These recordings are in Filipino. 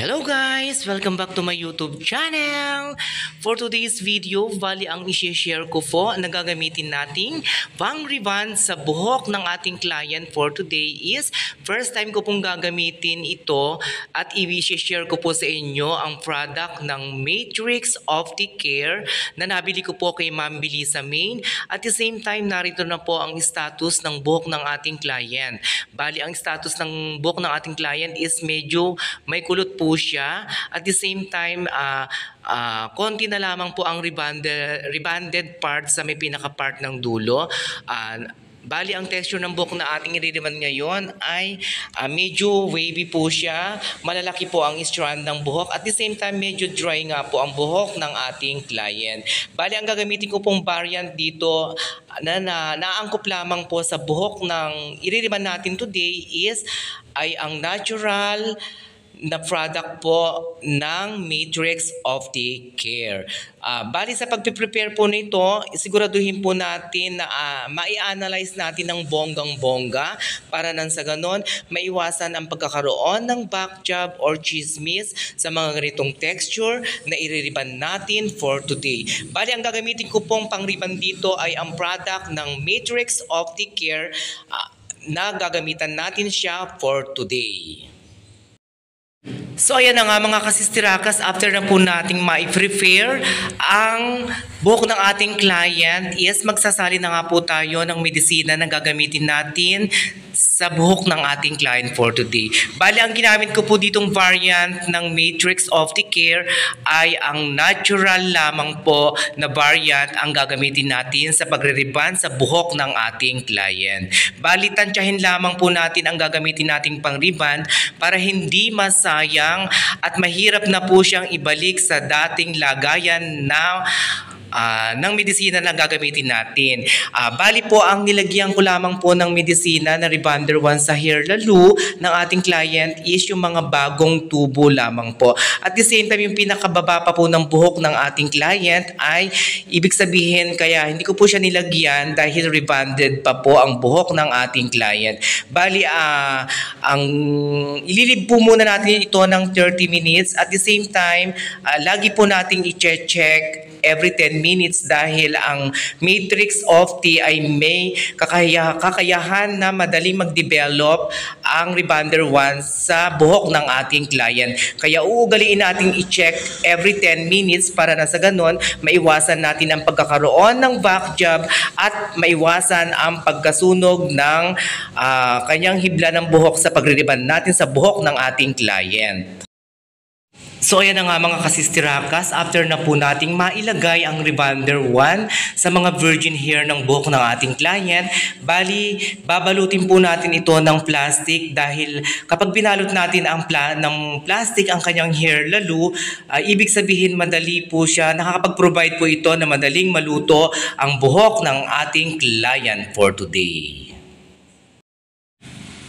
Hello guys! Welcome back to my YouTube channel! For today's video, bali ang i-share ko po na gagamitin nating pang rebond sa buhok ng ating client for today is first time ko pong gagamitin ito at i-share ko po sa inyo ang product ng Matrix Optic Care na nabili ko po kay Ma'am Belisa Main. At the same time, narito na po ang status ng buhok ng ating client. Bali, ang status ng buhok ng ating client is medyo may kulot po siya. At the same time, konti na lamang po ang rebonded part sa may pinaka-part ng dulo. Bali, ang texture ng buhok na ating i-rebond ngayon ay medyo wavy po siya. Malalaki po ang strand ng buhok. At the same time, medyo dry nga po ang buhok ng ating client. Bali, ang gagamitin ko pong variant dito na naangkop lamang po sa buhok ng i-rebond natin today ay ang natural na product po ng Matrix Optic Care. Bali sa pagpiprepare po nito, siguraduhin po natin na mai-analyze natin ng bonggang-bongga para nang sa ganon, maiwasan ang pagkakaroon ng back job or chismis sa mga ganitong texture na i-rebond natin for today. Bali, ang gagamitin ko pong pang-rebond dito ay ang product ng Matrix Optic Care na gagamitan natin siya for today. So ayan na nga mga kasistirakas, after na po nating ma-prepare ang buhok ng ating client is magsasali na nga po tayo ng medisina na gagamitin natin sa buhok ng ating client for today. Bali, ang ginamit ko po ditong variant ng Matrix Optic Care ay ang natural lamang po na variant ang gagamitin natin sa pagre-rebond sa buhok ng ating client. Bali, tansyahin lamang po natin ang gagamitin nating pang-rebond para hindi masayang at mahirap na po siyang ibalik sa dating lagayan na ng medisina na gagamitin natin. Bali po, ang nilagyan ko lamang po ng medisina na Rebonder 1 sa hair lalo ng ating client is yung mga bagong tubo lamang po. At the same time, yung pinakababa pa po ng buhok ng ating client ay ibig sabihin kaya hindi ko po siya nilagyan dahil rebonded pa po ang buhok ng ating client. Bali, ang ililib po muna natin ito ng 30 minutes. At the same time, lagi po nating i-check every 10 minutes dahil ang Matrix Optic ay may kakayahan na madali mag-develop ang Rebonder 1 sa buhok ng ating client. Kaya uugaliin natin i-check every 10 minutes para na sa ganon maiwasan natin ang pagkakaroon ng back job at maiwasan ang pagkasunog ng kanyang hibla ng buhok sa pagre-rebond natin sa buhok ng ating client. So ayan na nga mga kasistirakas, after na po nating mailagay ang Rebonder 1 sa mga virgin hair ng buhok ng ating client, bali babalutin po natin ito ng plastic dahil kapag binalot natin ng plastic ang kanyang hair lalo, ibig sabihin madali po siya, nakakapag-provide po ito na madaling maluto ang buhok ng ating client for today.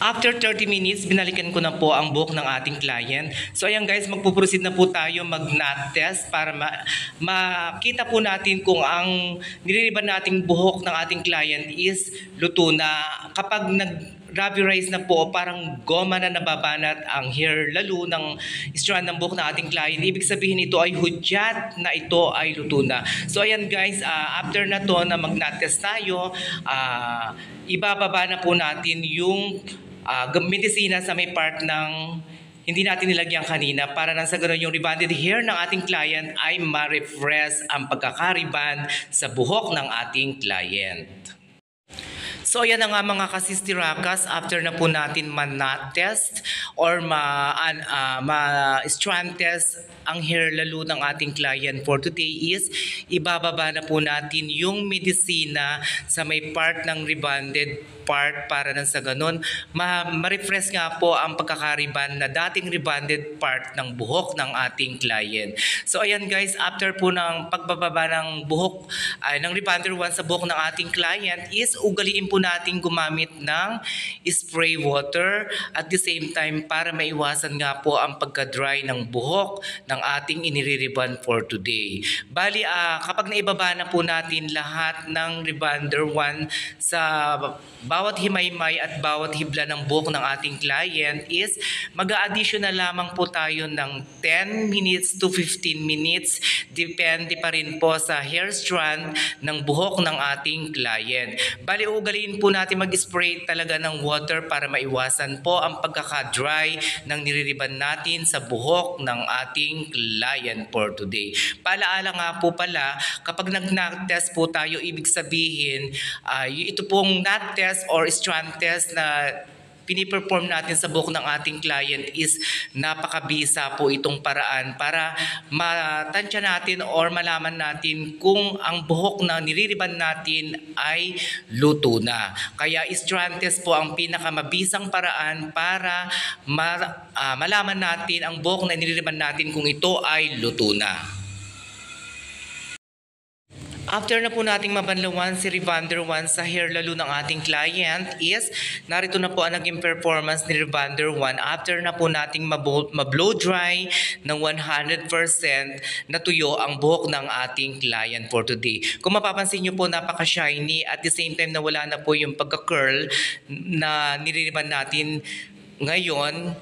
After 30 minutes, binalikan ko na po ang buhok ng ating client. So ayan guys, magpuproceed na po tayo mag-knot test para makita po natin kung ang nire-rebond nating buhok ng ating client is luto na. Kapag nag-ruberize na po, parang goma na nababanat ang hair lalo ng strand ng buhok ng ating client, ibig sabihin ito ay hudyat na ito ay luto na. So ayan guys, after na to na mag-knot test tayo, ibababa na po natin yung medisina sa may part ng hindi natin nilagyan kanina para nang sa ganoon yung rebonded hair ng ating client ay ma-refresh ang pagkaka-rebond sa buhok ng ating client. So ayan na nga mga kasistirakas, after na po natin ma-knot test or ma-strand test ang hair lalo ng ating client for today is ibababa na po natin yung medisina sa may part ng rebonded part para nang sa ganon ma-refresh nga po ang pagkaka-rebond na dating rebonded part ng buhok ng ating client. So ayan guys, after po ng pagbababa ng buhok ng Rebonder 1 sa buhok ng ating client is ugaliin po natin gumamit ng spray water at the same time para maiwasan nga po ang pagka-dry ng buhok ng ating inire-rebond for today. Bali, kapag naibaba na po natin lahat ng rebonder 1 sa bawat himaymay at bawat hibla ng buhok ng ating client is mag-a-additional lamang po tayo ng 10 minutes to 15 minutes. Depende pa rin po sa hair strand ng buhok ng ating client. Bali, ugaliin po natin mag-spray talaga ng water para maiwasan po ang pagkaka-dry ng nire-rebond natin sa buhok ng ating client for today. Paalaala nga po pala, kapag nag-knot test po tayo, ibig sabihin, ito pong knot test or strand test na piniperform natin sa buhok ng ating client is napakabisa po itong paraan para matansya natin or malaman natin kung ang buhok na nire-rebond natin ay luto na. Kaya strand test po ang pinakamabisang paraan para malaman natin ang buhok na nire-rebond natin kung ito ay luto na. After na po nating mabanlawan si Rebonder 1 sa hair lalo ng ating client is narito na po ang naging performance ni Rebonder 1 after na po nating ma-blow dry ng 100% na tuyo ang buhok ng ating client for today. Kung mapapansin nyo po, napaka-shiny at the same time na wala na po yung pagka-curl na nire-rebond natin ngayon.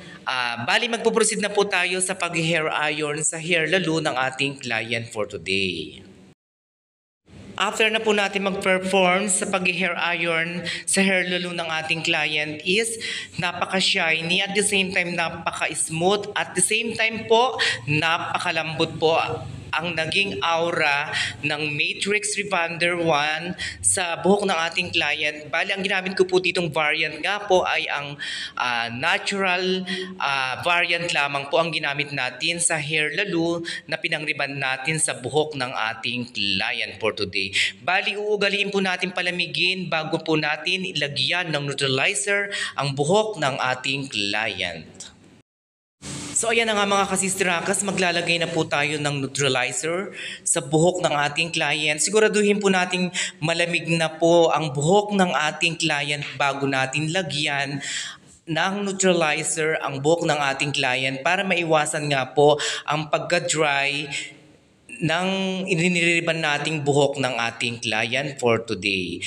Bali, magpo-proceed na po tayo sa pag-hair iron sa hair lalo ng ating client for today. After na po natin mag-perform sa pag-hair iron sa hair lalo ng ating client is napaka-shiny at the same time napaka-smooth at the same time po napakalambot po ang naging aura ng Matrix Rebonder 1 sa buhok ng ating client. Bali, ang ginamit ko po ditong variant nga po ay ang natural variant lamang po ang ginamit natin sa hair lalo na pinang-rebond natin sa buhok ng ating client for today. Bali, uugaliin po natin palamigin bago po natin ilagyan ng neutralizer ang buhok ng ating client. So ayan na nga mga kasistirakas, maglalagay na po tayo ng neutralizer sa buhok ng ating client. Siguraduhin po nating malamig na po ang buhok ng ating client bago natin lagyan ng neutralizer ang buhok ng ating client para maiwasan nga po ang pagka-dry ng inire-rebond nating buhok ng ating client for today.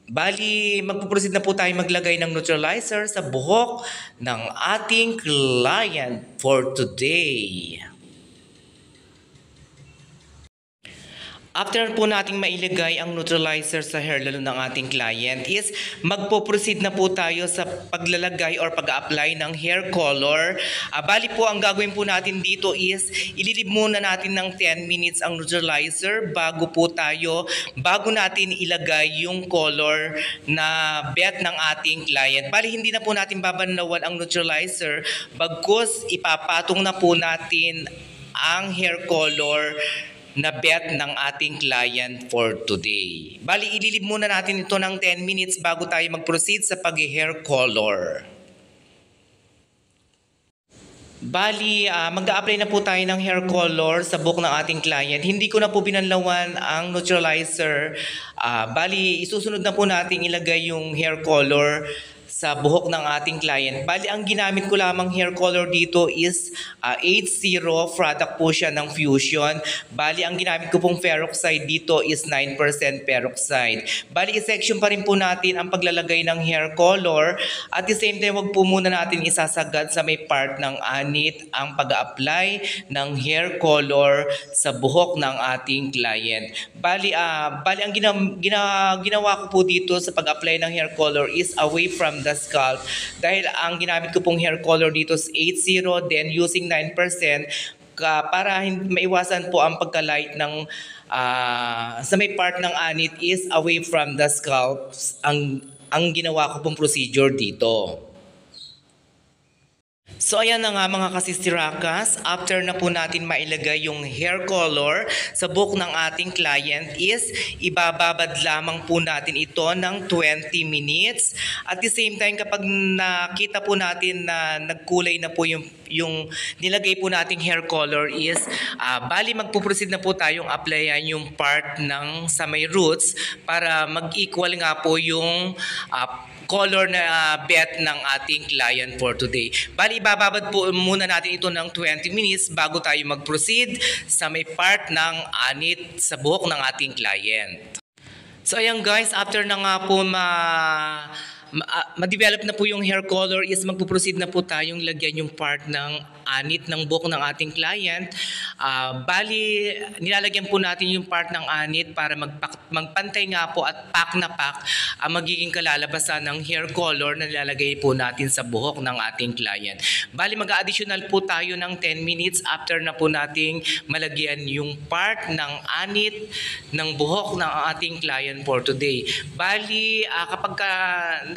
Bali, magpuproceed na po tayo maglagay ng neutralizer sa buhok ng ating client for today. After po nating mailagay ang neutralizer sa hair lalo ng ating client is magpo-proceed na po tayo sa paglalagay or pag-apply ng hair color. Bali po, ang gagawin po natin dito is ililib muna natin ng 10 minutes ang neutralizer bago natin ilagay yung color na bet ng ating client. Bali, hindi na po natin babanlawan ang neutralizer bagkus ipapatong na po natin ang hair color na bet ng ating client for today. Bali, ililib muna natin ito ng 10 minutes bago tayo mag-proceed sa pag-hair color. Bali, mag-a-apply na po tayo ng hair color sa buhok ng ating client. Hindi ko na po binanlawan ang neutralizer. Bali, isusunod na po natin ilagay yung hair color sa buhok ng ating client. Bali, ang ginamit ko lamang hair color dito is 80 product po siya ng Fusion. Bali, ang ginamit ko pong peroxide dito is 9% peroxide. Bali, i-section pa rin po natin ang paglalagay ng hair color. At the same time, wag po muna natin isasagad sa may part ng anit ang pag-apply ng hair color sa buhok ng ating client. Bali, ang ginawa ko po dito sa pag-apply ng hair color is away from the scalp dahil ang ginamit ko pong hair color dito is 80 then using 9% para maiwasan po ang pagka-light ng sa may part ng anit is away from the scalp ang ginawa ko pong procedure dito. So ayan na nga mga kasistirakas, after na po natin mailagay yung hair color sa buhok ng ating client is ibababad lamang po natin ito ng 20 minutes. At the same time, kapag nakita po natin na nagkulay na po yung yung nilagay po nating hair color is bali magpuproceed na po tayong applyan yung part ng sa may roots para mag-equal nga po yung color na bet ng ating client for today. Bali, ibababad po muna natin ito ng 20 minutes bago tayo mag-proceed sa may part ng anit sa buhok ng ating client. So ayan guys, after na nga po ma-develop na po yung hair color is magpuproceed na po tayong lagyan yung part ng anit ng buhok ng ating client. Bali, nilalagyan po natin yung part ng anit para magpantay nga po at pack na pack ang magiging kalalabasan ng hair color na nilalagay po natin sa buhok ng ating client. Bali, mag-additional po tayo ng 10 minutes after na po nating malagyan yung part ng anit ng buhok ng ating client for today. Bali, kapag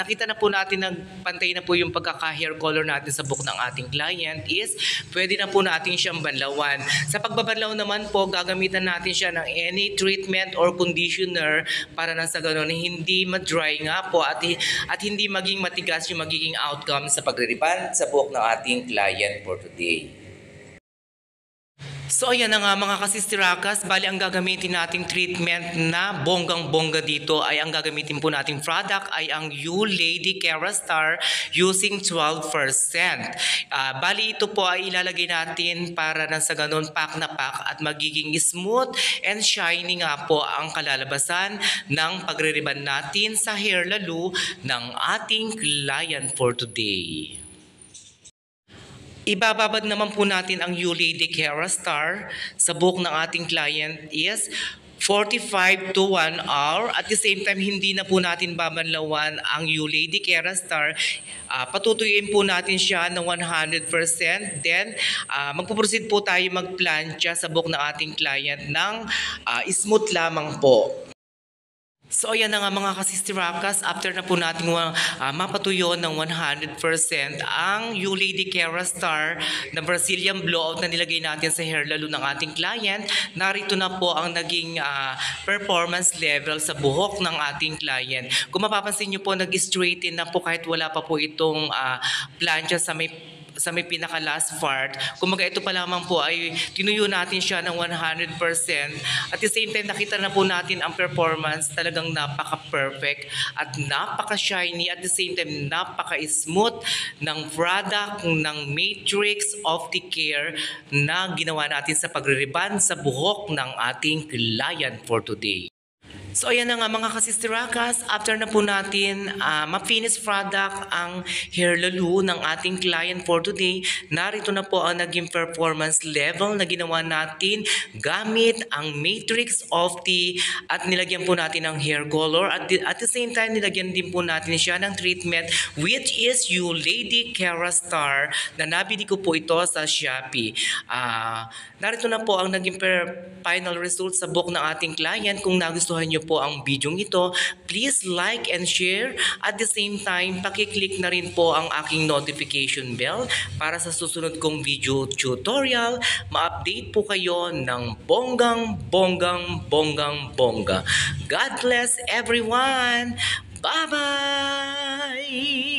nakita na po natin nagpantay na po yung pagkaka-hair color natin sa buhok ng ating client is pwede na po natin siyang banlawan. Sa pagbabanlaw naman po, gagamitan natin siya ng any treatment or conditioner para nang sa ganoon hindi ma-dry nga po at hindi maging matigas yung magiging outcome sa pagre-rebond sa buhok ng ating client for today. So ayan na nga mga kasistirakas, bali ang gagamitin nating treatment na bonggang-bongga dito ay ang gagamitin po nating product ay ang You Lady Kerastar using 12%. Bali ito po ay ilalagay natin para na sa ganun pack na pack at magiging smooth and shiny nga po ang kalalabasan ng pagre-rebond natin sa hair lalo ng ating client for today. Ibababad naman po natin ang You Lady Kerastar sa buhok ng ating client is 45 to 1 hour. At the same time, hindi na po natin babanlawan ang You Lady Kerastar. Patutuyuin po natin siya ng 100%. Then, magpuproceed po tayo magplancha sa buhok ng ating client ng smooth lamang po. So ayan na nga mga kasistirakas, after na po natin mapatuyo ng 100% ang You Lady Kerastar na Brazilian blowout na nilagay natin sa hair lalo ng ating client, narito na po ang naging performance level sa buhok ng ating client. Kung mapapansin nyo po, nag-straighten na po kahit wala pa po itong plancha sa may pinaka last part. Kumaga ito pa lamang po ay tinuyo natin siya ng 100%. At the same time, nakita na po natin ang performance, talagang napaka-perfect at napaka-shiny. At the same time, napaka-smooth ng product ng Matrix Opticare na ginawa natin sa pagre-rebond sa buhok ng ating client for today. So ayan na nga mga kasistirakas, after na po natin ma-finish product ang hair lalo ng ating client for today, narito na po ang naging performance level na ginawa natin gamit ang Matrix Opti at nilagyan po natin ng hair color at the same time nilagyan din po natin siya ng treatment which is You Lady Kerastar na nabili ko po ito sa Shopee. Narito na po ang naging final result sa buhok ng ating client. Kung nagustuhan nyo po ang video ito, please like and share. At the same time, pakiclick na rin po ang aking notification bell para sa susunod kong video tutorial, ma-update po kayo ng bonggang-bonggang-bonggang-bongga. God bless everyone! Bye-bye!